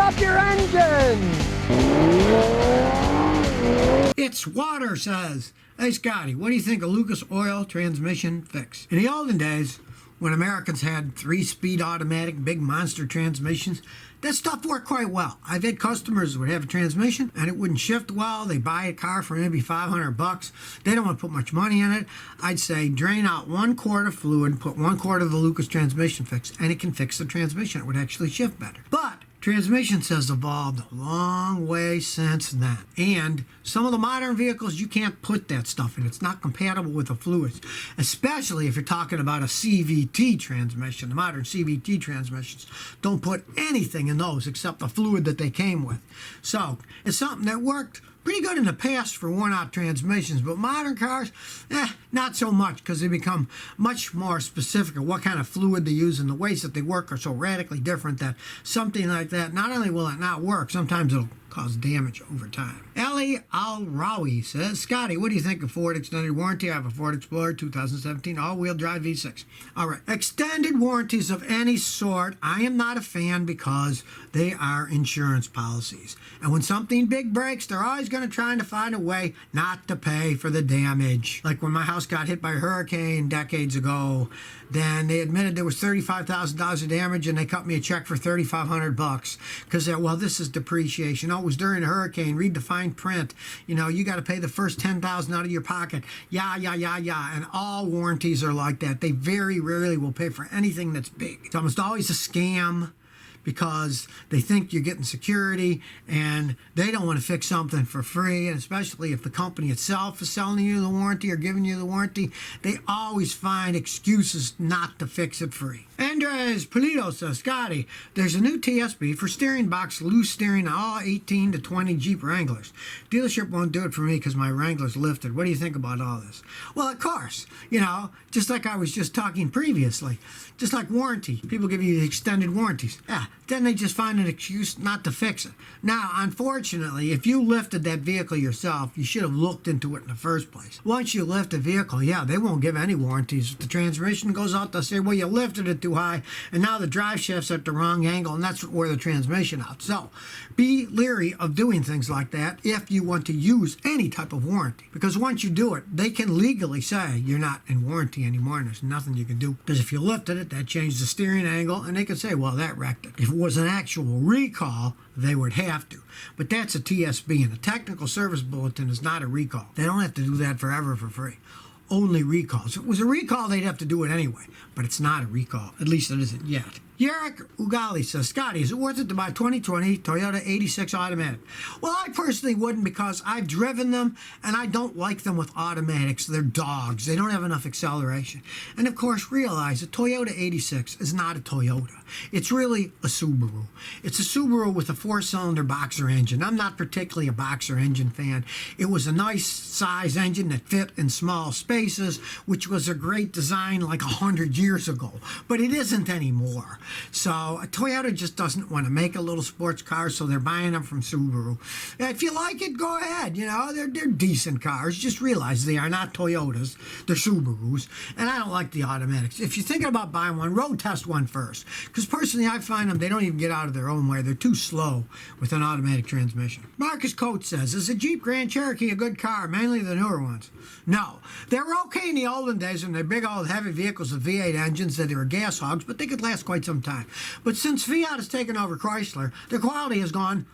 up your engine! It's water, says. Hey, Scotty, what do you think of Lucas Oil transmission fix? In the olden days, when Americans had 3-speed automatic big monster transmissions, that stuff worked quite well. I've had customers who would have a transmission and it wouldn't shift well. They buy a car for maybe $500. They don't want to put much money in it. I'd say drain out 1 quart of fluid, put 1 quart of the Lucas transmission fix, and it can fix the transmission. It would actually shift better. But transmissions has evolved a long way since then. And some of the modern vehicles, you can't put that stuff in. It's not compatible with the fluids, especially if you're talking about a CVT transmission. The modern CVT transmissions don't put anything in those except the fluid that they came with. So it's something that worked pretty good in the past for worn-out transmissions, but modern cars, not so much, because they become much more specific of what kind of fluid they use, and the ways that they work are so radically different that something like that, not only will it not work, sometimes it'll cause damage over time. Ellie Al-Rawi says, Scotty, what do you think of Ford extended warranty? I have a Ford Explorer 2017 all-wheel drive V6. All right, extended warranties of any sort, I am not a fan because they are insurance policies. And when something big breaks, they're always going to try to find a way not to pay for the damage. Like when my house got hit by a hurricane decades ago, then they admitted there was $35,000 of damage and they cut me a check for $3,500 because they're, well, this is depreciation. Oh, it was during a hurricane. Read the fine print. You know, you got to pay the first $10,000 out of your pocket. Yeah. And all warranties are like that. They very rarely will pay for anything that's big. It's almost always a scam, because they think you're getting security and they don't want to fix something for free. And especially if the company itself is selling you the warranty or giving you the warranty, they always find excuses not to fix it free. Andres Polito says, Scotty, there's a new TSB for steering box loose steering on all 18 to 20 Jeep Wranglers. Dealership won't do it for me because my Wrangler's lifted. What do you think about all this? Well, of course, you know, just like I was just talking previously, just like warranty. People give you the extended warranties. Yeah, then they just find an excuse not to fix it. Now, unfortunately, if you lifted that vehicle yourself, you should have looked into it in the first place. Once you lift a vehicle, yeah, they won't give any warranties. If the transmission goes out, they'll say, well, you lifted it too high, and now the drive shaft's at the wrong angle, and that's where the transmission out. So be leery of doing things like that if you want to use any type of warranty, because once you do it, they can legally say you're not in warranty anymore, and there's nothing you can do. Because if you lifted it, that changed the steering angle, and they can say, well, that wrecked it. If it was an actual recall, they would have to. But that's a TSB, and a technical service bulletin is not a recall. They don't have to do that forever for free. Only recalls. If it was a recall, they'd have to do it anyway, but it's not a recall. At least it isn't yet. Yarek Ugali says, Scotty, is it worth it to buy 2020 Toyota 86 automatic? Well, I personally wouldn't, because I've driven them and I don't like them with automatics. They're dogs. They don't have enough acceleration. And of course, realize a Toyota 86 is not a Toyota. It's really a Subaru. It's a Subaru with a 4-cylinder boxer engine. I'm not particularly a boxer engine fan. It was a nice size engine that fit in small spaces, which was a great design like 100 years ago, but it isn't anymore. So Toyota just doesn't want to make a little sports car, so they're buying them from Subaru. If you like it, go ahead. You know, they're decent cars. Just realize they are not Toyotas. They're Subarus. And I don't like the automatics. If you're thinking about buying one, road test one first. Because personally, I find them, they don't even get out of their own way. They're too slow with an automatic transmission. Marcus Coates says, is a Jeep Grand Cherokee a good car, mainly the newer ones? No. They were okay in the olden days when they're big old heavy vehicles with V8 engines, that they were gas hogs, but they could last quite some time. But since Fiat has taken over Chrysler, the quality has gone.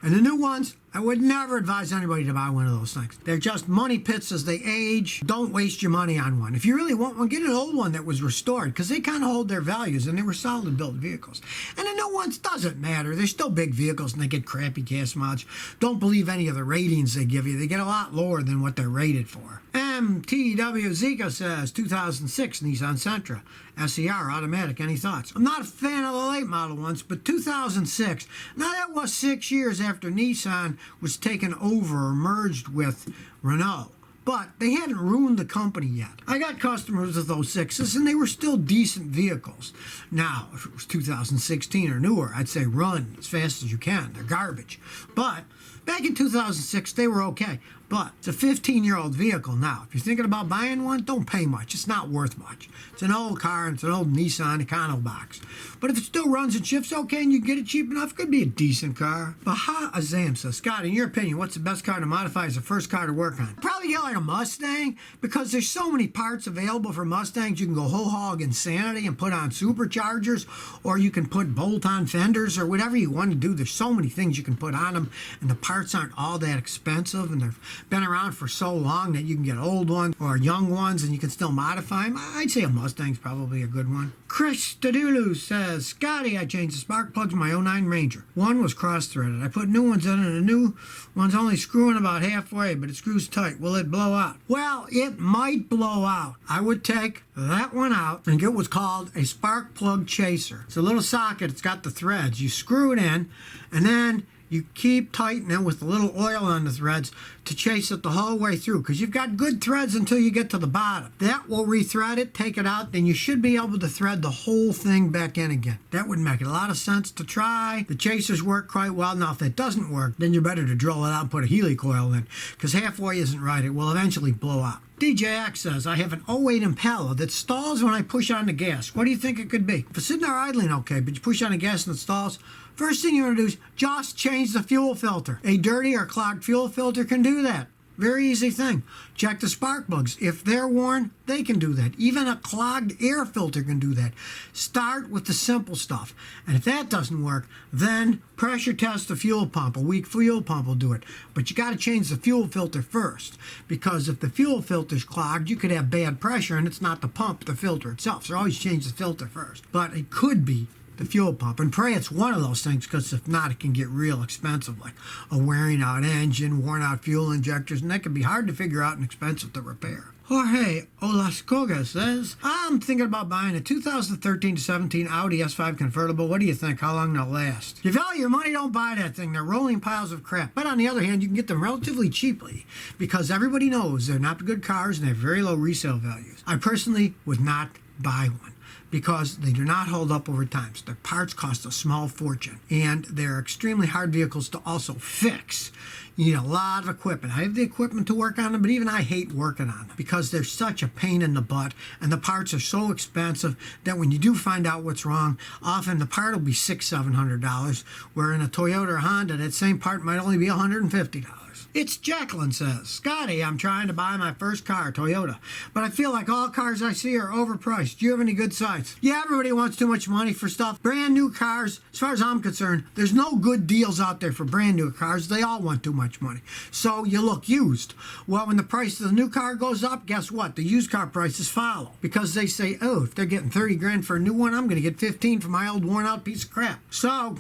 And the new ones, I would never advise anybody to buy one of those things. They're just money pits as they age. Don't waste your money on one. If you really want one, get an old one that was restored, because they kind of hold their values, and they were solid built vehicles. And the new ones doesn't matter. They're still big vehicles, and they get crappy gas mileage. Don't believe any of the ratings they give you. They get a lot lower than what they're rated for. MTW Zika says, 2006 Nissan Sentra, SER, automatic. Any thoughts? I'm not a fan of the late model ones, but 2006, now that was 6 years after Nissan was taken over or merged with Renault. But they hadn't ruined the company yet. I got customers with those 6s, and they were still decent vehicles. Now, if it was 2016 or newer, I'd say run as fast as you can. They're garbage. But back in 2006, they were okay. But it's a 15-year-old vehicle now. If you're thinking about buying one, don't pay much. It's not worth much. It's an old car, and it's an old Nissan Econobox. But if it still runs and shifts okay and you get it cheap enough, it could be a decent car. Baha Azam says, Scott, in your opinion, what's the best car to modify as the first car to work on? Probably get like a Mustang, because there's so many parts available for Mustangs. You can go whole hog insanity and put on superchargers, or you can put bolt-on fenders or whatever you want to do. There's so many things you can put on them, and the parts aren't all that expensive, and they've been around for so long that you can get old ones or young ones and you can still modify them. I'd say a Mustang's probably a good one. Chris Stadulu says, Scotty, I changed the spark plugs in my '09 Ranger. One was cross-threaded. I put new ones in, and the new one's only screwing about halfway, but it screws tight. Will it blow out? Well, it might blow out. I would take that one out and get what's called a spark plug chaser. It's a little socket. It's got the threads. You screw it in, and then you keep tightening with a little oil on the threads to chase it the whole way through, because you've got good threads until you get to the bottom. That will rethread it, take it out, then you should be able to thread the whole thing back in again. That would make a lot of sense to try. The chasers work quite well. Now, if that doesn't work, then you're better to drill it out and put a Healy coil in, because halfway isn't right. It will eventually blow out. DJX says, I have an '08 Impala that stalls when I push on the gas. What do you think it could be? If it's sitting there idling okay, but you push on the gas and it stalls, first thing you want to do is just change the fuel filter. A dirty or clogged fuel filter can do that. Very easy thing. Check the spark plugs. If they're worn, they can do that. Even a clogged air filter can do that. Start with the simple stuff. And if that doesn't work, then pressure test the fuel pump. A weak fuel pump will do it. But you got to change the fuel filter first, because if the fuel filter's clogged, you could have bad pressure, and it's not the pump, the filter itself. So always change the filter first. But it could be the fuel pump, and pray it's one of those things, because if not, it can get real expensive, like a wearing out engine, worn out fuel injectors, and that can be hard to figure out and expensive to repair. Jorge Olascoga says, I'm thinking about buying a 2013 to 17 Audi S5 convertible. What do you think? How long they'll last? If you value your money, don't buy that thing. They're rolling piles of crap. But on the other hand, you can get them relatively cheaply, because everybody knows they're not good cars and they have very low resale values. I personally would not buy one, because they do not hold up over time. So their parts cost a small fortune, and they're extremely hard vehicles to also fix. You need a lot of equipment. I have the equipment to work on them, but even I hate working on them, because they're such a pain in the butt, and the parts are so expensive that when you do find out what's wrong, often the part will be $600-700, where in a Toyota or Honda, that same part might only be $150. It's Jacqueline says, Scotty, I'm trying to buy my first car, Toyota, but I feel like all cars I see are overpriced. Do you have any good sites? Yeah, everybody wants too much money for stuff. Brand new cars, as far as I'm concerned, there's no good deals out there for brand new cars. They all want too much money. So you look used. Well, when the price of the new car goes up, guess what? The used car prices follow, because they say, oh, if they're getting 30 grand for a new one, I'm going to get 15 for my old worn out piece of crap. So,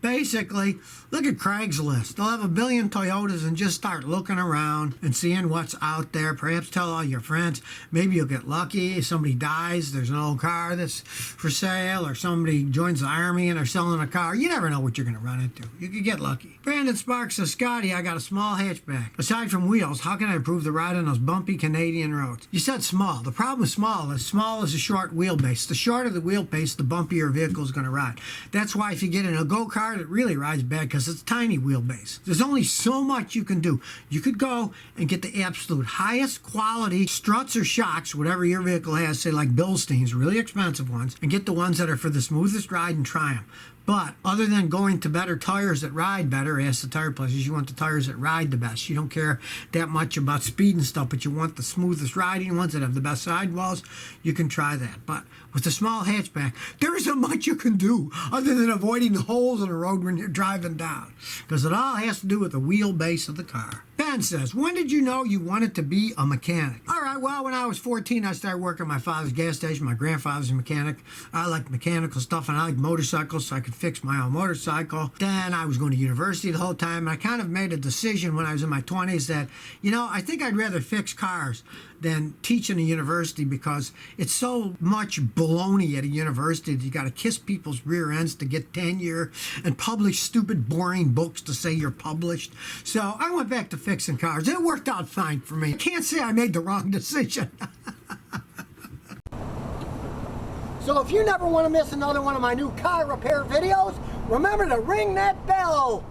basically, look at Craigslist. They'll have a billion Toyotas, and just start looking around and seeing what's out there. Perhaps tell all your friends. Maybe you'll get lucky. If somebody dies, there's an old car that's for sale, or somebody joins the army and they're selling a car. You never know what you're going to run into. You could get lucky. Brandon Sparks says, Scotty, I got a small hatchback. Aside from wheels, how can I improve the ride on those bumpy Canadian roads? You said small. The problem with small is a short wheelbase. The shorter the wheelbase, the bumpier a vehicle is going to ride. That's why if you get in a go-kart, it really rides bad, because it's tiny wheelbase. There's only so much you can do. You could go and get the absolute highest quality struts or shocks, whatever your vehicle has, say like Bilstein's, really expensive ones, and get the ones that are for the smoothest ride and try them. But other than going to better tires that ride better, ask the tire places, you want the tires that ride the best. You don't care that much about speed and stuff, but you want the smoothest riding ones that have the best sidewalls. You can try that. But with the small hatchback, there isn't much you can do other than avoiding the holes in the road when you're driving down, because it all has to do with the wheelbase of the car. Ben says, when did you know you wanted to be a mechanic? All right, well, when I was 14, I started working at my father's gas station. My grandfather's a mechanic. I liked mechanical stuff, and I liked motorcycles, so I could fix my own motorcycle. Then I was going to university the whole time, and I kind of made a decision when I was in my 20s that, I think I'd rather fix cars than teach in a university, because it's so much baloney at a university that you got to kiss people's rear ends to get tenure and publish stupid, boring books to say you're published. So I went back to fixing cars. It worked out fine for me. Can't say I made the wrong decision. So if you never want to miss another one of my new car repair videos, remember to ring that bell.